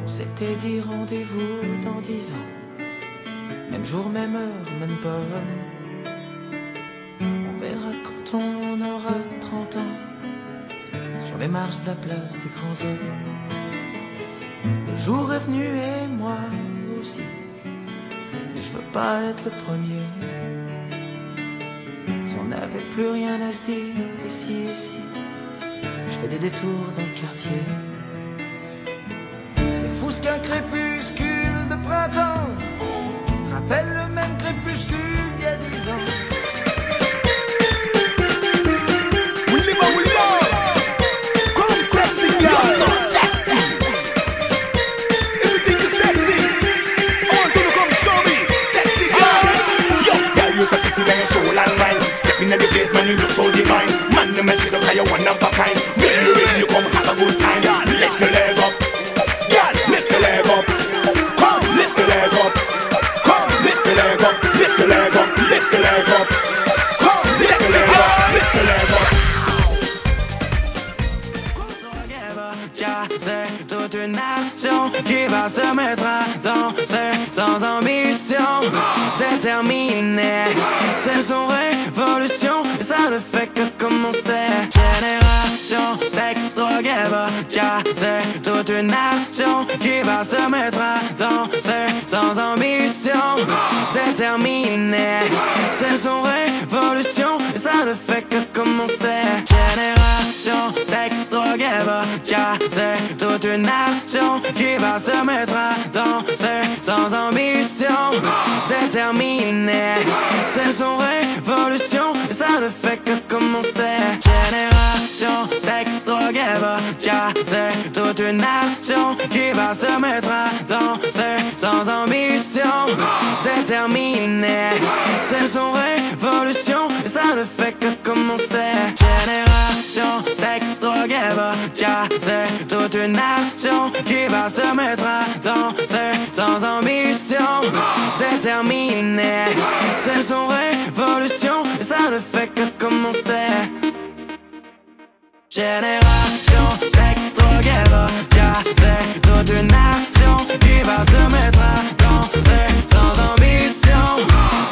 s'était dit rendez-vous dans 10 ans. Même jour, même heure, même pomme. On verra quand on aura 30 ans, sur les marches de la place des grands hommes. Le jour est venu et moi aussi, mais je veux pas être le premier. Si on n'avait plus rien à se dire, ici, je fais des détours dans le quartier. C'est fou ce qu'un crépuscule de printemps rappelle le même crépuscule d'il y a 10 ans. We love, come sexy girl. You're so sexy. Everything is sexy. I want you to come show me, sexy girl. Yo, girl, you're so sexy, then you're soul and mind. Step in the place, man, you look so divine. Man, you make you look like you're one of a kind. Really, you come have a good time. Lift your leg up. Lift your leg up. Come, lift your leg up. Come, lift your leg up. Lift your leg up. Lift your leg up. Come, lift your leg up. Lift your leg up. C'est toute une action qui va se mettre à danser sans ambition déterminée. C'est son révolution et ça ne fait que commencer. Génération sexe, drogue et vodka. C'est toute une action qui va se mettre à danser sans ambition déterminée. C'est son révolution et ça ne fait que commencer. Génération sexe, drogue et vodka. C'est toute une action qui va se mettre à danser sans ambition déterminée. C'est son révolution et ça ne fait que commencer. Génération sexe, drogue et vodka. C'est toute une action qui va se mettre à danser sans ambition déterminée. C'est son révolution et ça ne fait que commencer. Génération sexe, drogue et vodka. C'est toute une action qui va se mettre à danser sans ambition déterminée. C'est son révolution et ça ne fait que commencer. Génération sexe, drogue et vodka. C'est toute une action qui va se mettre à danser sans ambition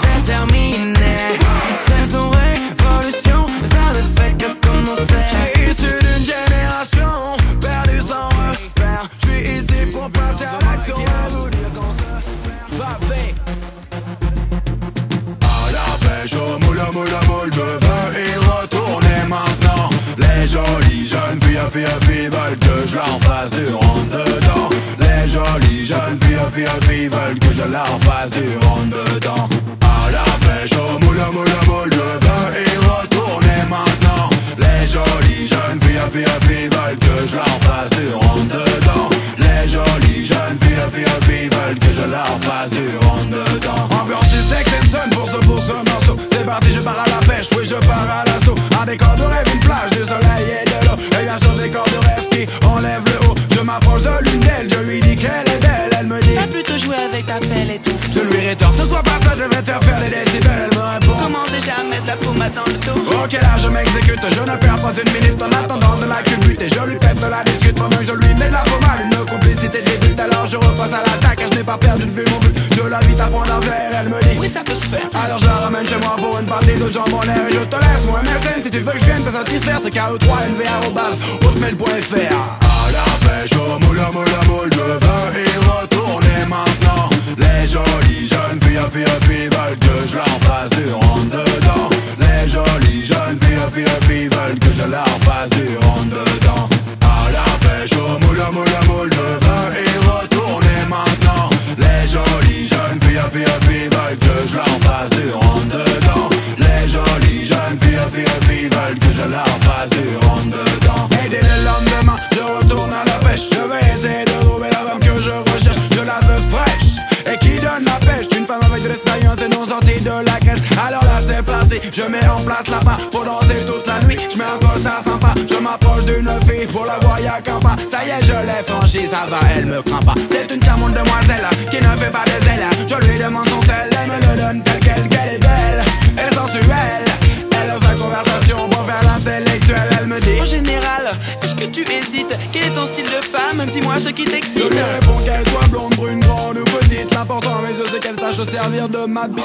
déterminée. C'est son révolution et ça ne fait que commencer. J'suis issu d'une génération perdue sans repère. J'suis ici pour passer à l'action et vous dire qu'on se frappe. À la pêche, au moule, je veux y retourner maintenant. Les jolies jeunes filles veulent que je leur fasse du rentre-dedans. Les jolies jeunes filles veulent que je leur fasse du rentre-dedans. À la pêche, au moule, je veux y retourner maintenant. Les jolies jeunes filles veulent que je leur fasse du rentre-dedans. Les jolies jeunes filles veulent que je leur fasse du rentre-dedans. Encore si c'est que c'est une pour ce morceau. C'est parti, je pars à la pêche, oui je pars à l'assaut. Un décor de rêve, une plage, du soleil et de l'eau. Et bien sûr des corps de rêve qui enlèvent le haut. Je m'approche de l'une d'elles, je lui dis qu'elle est belle. Elle me dit t'as plutôt joué avec ta pelle et tout. Je lui rétorque, ne sois pas ça, je vais te faire des décibels. Elle me répond Comment déjà mettre la pommade dans le dos. ok là je m'exécute, je ne perds pas une minute en attendant de la culbute. Et je lui pète de la discute pendant que je lui mets de la pommade. Une complicité débute, alors je repasse à l'attaque. Car je n'ai pas perdu de vue mon but, je l'invite à prendre un verre. Elle me dit Oui ça peut se faire. alors je la ramène chez moi pour une partie de jambes en l'air. Et je te laisse mon MSN si tu veux que je vienne te satisfaire. C'est KE3NV@hotmail.fr. À la pêche, au moule, je veux y retourner maintenant. Les jolies jeunes filles veulent que je leur fasse du rentre-dedans. Les jolies jeunes filles veulent que je leur fasse du rentre-dedans. À la pêche, au moule, je veux y retourner maintenant. Les jolies jeunes filles veulent que je leur fasse du rentre-dedans. Les jolies jeunes filles veulent que je leur fasse du rentre-dedans. Et dès le lendemain, je retourne à la pêche. Je vais essayer de trouver la femme que je recherche. Je la veux fraîche et qui donne la pêche. Une femme avec de l'expérience et non sortie de la crèche. Alors là c'est parti, je mets en place la part pour danser toute la nuit. Je mets un costard sympa, je m'approche d'une fille pour la voir y'a qu'un pas. Ça y est je l'ai franchi, ça va, elle me craint pas. C'est une charmante demoiselle qui ne fait pas des ailes. Je lui demande son tel, elle me le donne telle qu'elle est belle et sensuelle. Elle a sa conversation pour faire l'intellectuel. Elle me dit En général Est-ce que tu hésites? Quel est ton style de femme? Dis-moi ce qui Je t'excite. lui réponds qu'elle soit blonde, brune, grande ou petite. L'important à mes yeux c'est qu'elle sache se servir de ma bite.